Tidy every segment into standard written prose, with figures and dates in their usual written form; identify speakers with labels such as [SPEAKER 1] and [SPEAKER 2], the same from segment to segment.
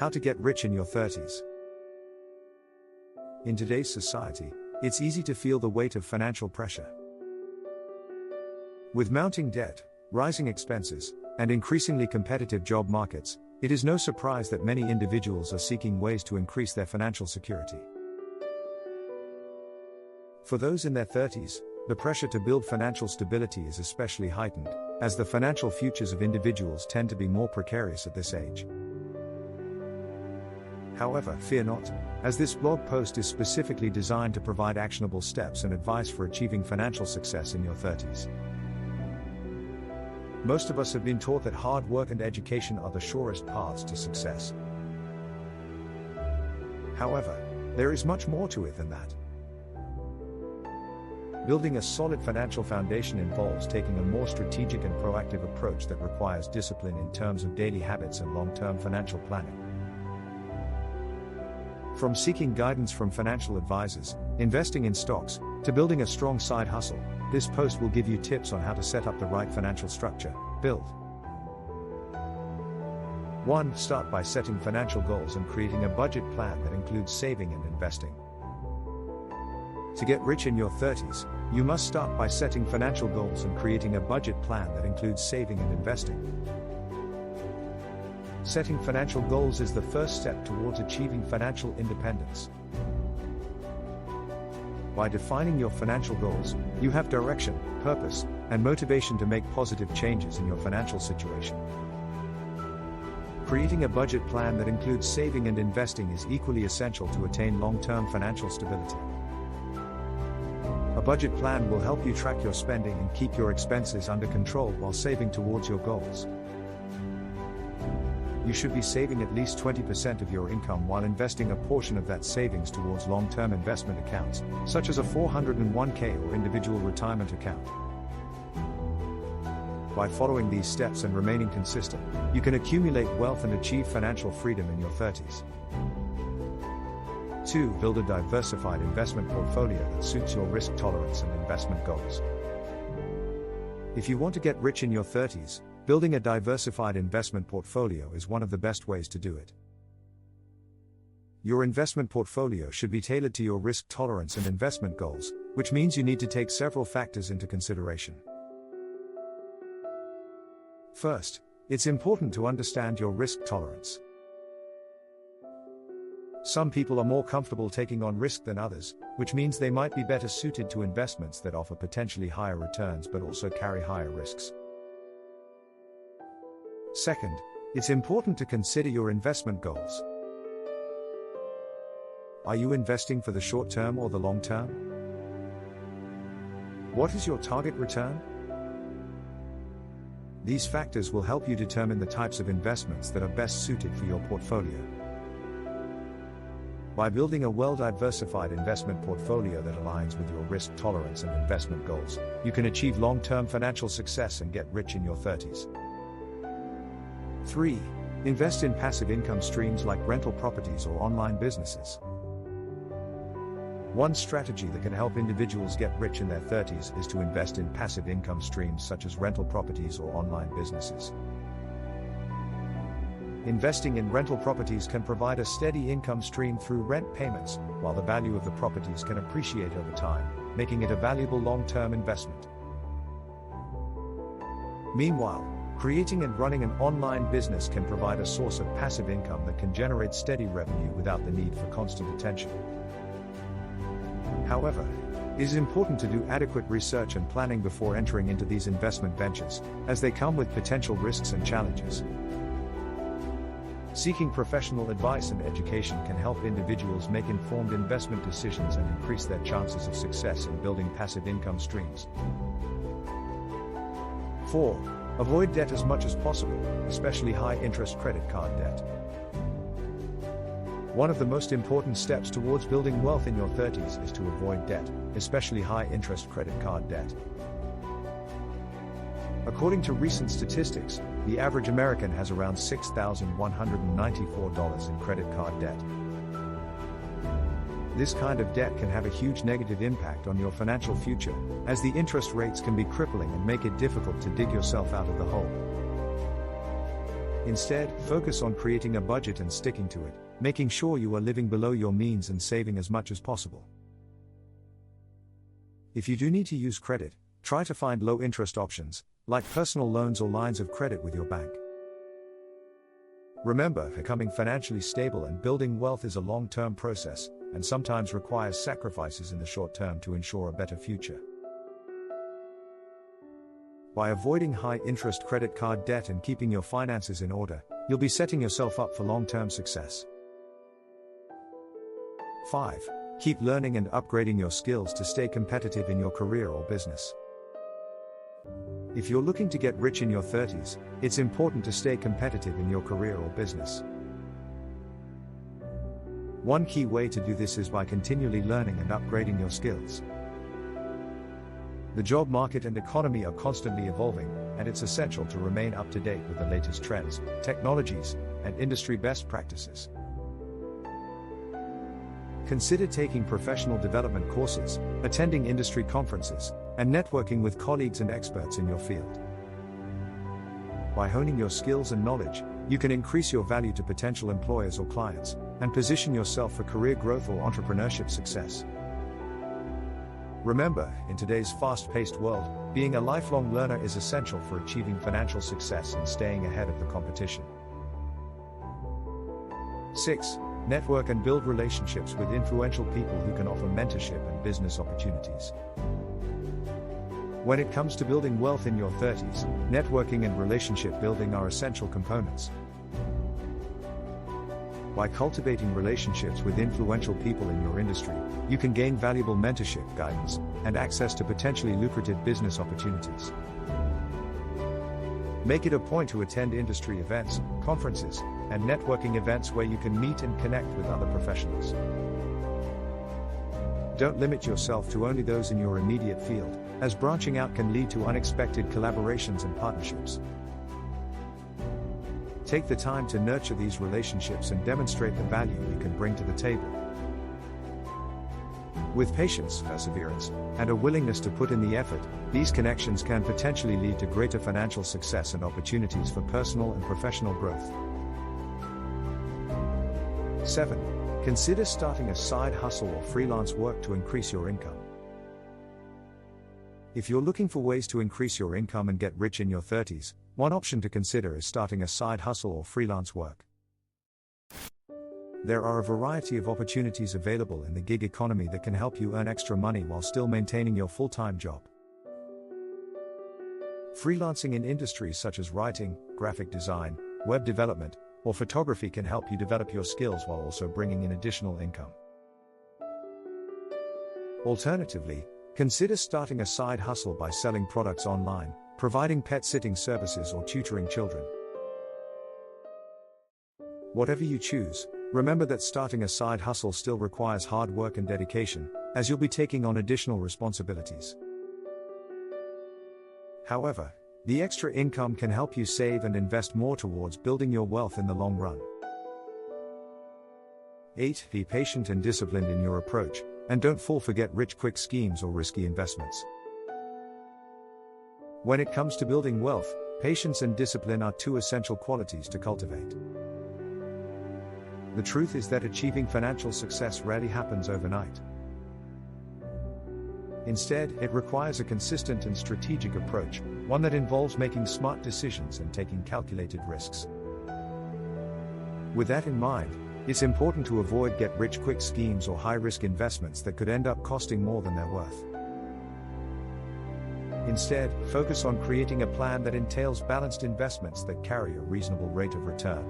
[SPEAKER 1] How to get rich in your 30s. In today's society, it's easy to feel the weight of financial pressure. With mounting debt, rising expenses, and increasingly competitive job markets, it is no surprise that many individuals are seeking ways to increase their financial security. For those in their 30s, the pressure to build financial stability is especially heightened, as the financial futures of individuals tend to be more precarious at this age. However, fear not, as this blog post is specifically designed to provide actionable steps and advice for achieving financial success in your 30s. Most of us have been taught that hard work and education are the surest paths to success. However, there is much more to it than that. Building a solid financial foundation involves taking a more strategic and proactive approach that requires discipline in terms of daily habits and long-term financial planning. From seeking guidance from financial advisors, investing in stocks, to building a strong side hustle, this post will give you tips on how to set up the right financial structure. Build. 1. Start by setting financial goals and creating a budget plan that includes saving and investing. To get rich in your 30s, you must start by setting financial goals and creating a budget plan that includes saving and investing. Setting financial goals is the first step towards achieving financial independence. By defining your financial goals, you have direction, purpose, and motivation to make positive changes in your financial situation. Creating a budget plan that includes saving and investing is equally essential to attain long-term financial stability. A budget plan will help you track your spending and keep your expenses under control while saving towards your goals. You should be saving at least 20% of your income while investing a portion of that savings towards long-term investment accounts, such as a 401k or individual retirement account. By following these steps and remaining consistent, you can accumulate wealth and achieve financial freedom in your 30s. 2. Build a diversified investment portfolio that suits your risk tolerance and investment goals. If you want to get rich in your 30s, building a diversified investment portfolio is one of the best ways to do it. Your investment portfolio should be tailored to your risk tolerance and investment goals, which means you need to take several factors into consideration. First, it's important to understand your risk tolerance. Some people are more comfortable taking on risk than others, which means they might be better suited to investments that offer potentially higher returns but also carry higher risks. Second, it's important to consider your investment goals. Are you investing for the short term or the long term? What is your target return? These factors will help you determine the types of investments that are best suited for your portfolio. By building a well-diversified investment portfolio that aligns with your risk tolerance and investment goals, you can achieve long-term financial success and get rich in your 30s. 3. Invest in passive income streams like rental properties or online businesses. One strategy that can help individuals get rich in their 30s is to invest in passive income streams such as rental properties or online businesses. Investing in rental properties can provide a steady income stream through rent payments, while the value of the properties can appreciate over time, making it a valuable long-term investment. Meanwhile, creating and running an online business can provide a source of passive income that can generate steady revenue without the need for constant attention. However, it is important to do adequate research and planning before entering into these investment ventures, as they come with potential risks and challenges. Seeking professional advice and education can help individuals make informed investment decisions and increase their chances of success in building passive income streams. 4. Avoid debt as much as possible, especially high-interest credit card debt. One of the most important steps towards building wealth in your 30s is to avoid debt, especially high-interest credit card debt. According to recent statistics, the average American has around $6,194 in credit card debt. This kind of debt can have a huge negative impact on your financial future, as the interest rates can be crippling and make it difficult to dig yourself out of the hole. Instead, focus on creating a budget and sticking to it, making sure you are living below your means and saving as much as possible. If you do need to use credit, try to find low-interest options, like personal loans or lines of credit with your bank. Remember, becoming financially stable and building wealth is a long-term process, and sometimes requires sacrifices in the short term to ensure a better future. By avoiding high-interest credit card debt and keeping your finances in order, you'll be setting yourself up for long-term success. 5. Keep learning and upgrading your skills to stay competitive in your career or business. If you're looking to get rich in your 30s, it's important to stay competitive in your career or business. One key way to do this is by continually learning and upgrading your skills. The job market and economy are constantly evolving, and it's essential to remain up to date with the latest trends, technologies, and industry best practices. Consider taking professional development courses, attending industry conferences, and networking with colleagues and experts in your field. By honing your skills and knowledge, you can increase your value to potential employers or clients, and position yourself for career growth or entrepreneurship success. Remember, in today's fast-paced world, being a lifelong learner is essential for achieving financial success and staying ahead of the competition. 6. Network and build relationships with influential people who can offer mentorship and business opportunities. When it comes to building wealth in your 30s, networking and relationship building are essential components. By cultivating relationships with influential people in your industry, you can gain valuable mentorship, guidance, and access to potentially lucrative business opportunities. Make it a point to attend industry events, conferences, and networking events where you can meet and connect with other professionals. Don't limit yourself to only those in your immediate field, as branching out can lead to unexpected collaborations and partnerships. Take the time to nurture these relationships and demonstrate the value you can bring to the table. With patience, perseverance, and a willingness to put in the effort, these connections can potentially lead to greater financial success and opportunities for personal and professional growth. 7. Consider starting a side hustle or freelance work to increase your income. If you're looking for ways to increase your income and get rich in your 30s, one option to consider is starting a side hustle or freelance work. There are a variety of opportunities available in the gig economy that can help you earn extra money while still maintaining your full-time job. Freelancing in industries such as writing, graphic design, web development, or photography can help you develop your skills while also bringing in additional income. Alternatively, consider starting a side hustle by selling products online, providing pet sitting services, or tutoring children. Whatever you choose, remember that starting a side hustle still requires hard work and dedication, as you'll be taking on additional responsibilities. However, the extra income can help you save and invest more towards building your wealth in the long run. 8. Be patient and disciplined in your approach, and don't fall for get-rich-quick schemes or risky investments. When it comes to building wealth, patience and discipline are two essential qualities to cultivate. The truth is that achieving financial success rarely happens overnight. Instead, it requires a consistent and strategic approach, one that involves making smart decisions and taking calculated risks. With that in mind, it's important to avoid get-rich-quick schemes or high-risk investments that could end up costing more than they're worth. Instead, focus on creating a plan that entails balanced investments that carry a reasonable rate of return.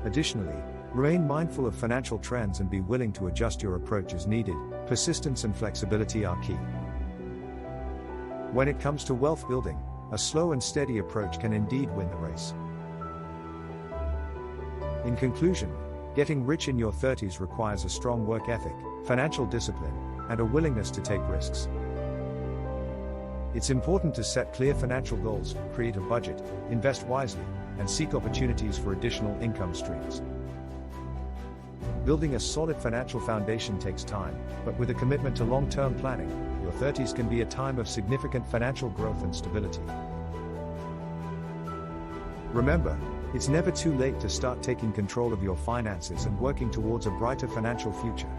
[SPEAKER 1] Additionally, remain mindful of financial trends and be willing to adjust your approach as needed. Persistence and flexibility are key. When it comes to wealth building, a slow and steady approach can indeed win the race. In conclusion, getting rich in your 30s requires a strong work ethic, financial discipline, and a willingness to take risks. It's important to set clear financial goals, create a budget, invest wisely, and seek opportunities for additional income streams. Building a solid financial foundation takes time, but with a commitment to long-term planning, your 30s can be a time of significant financial growth and stability. Remember, it's never too late to start taking control of your finances and working towards a brighter financial future.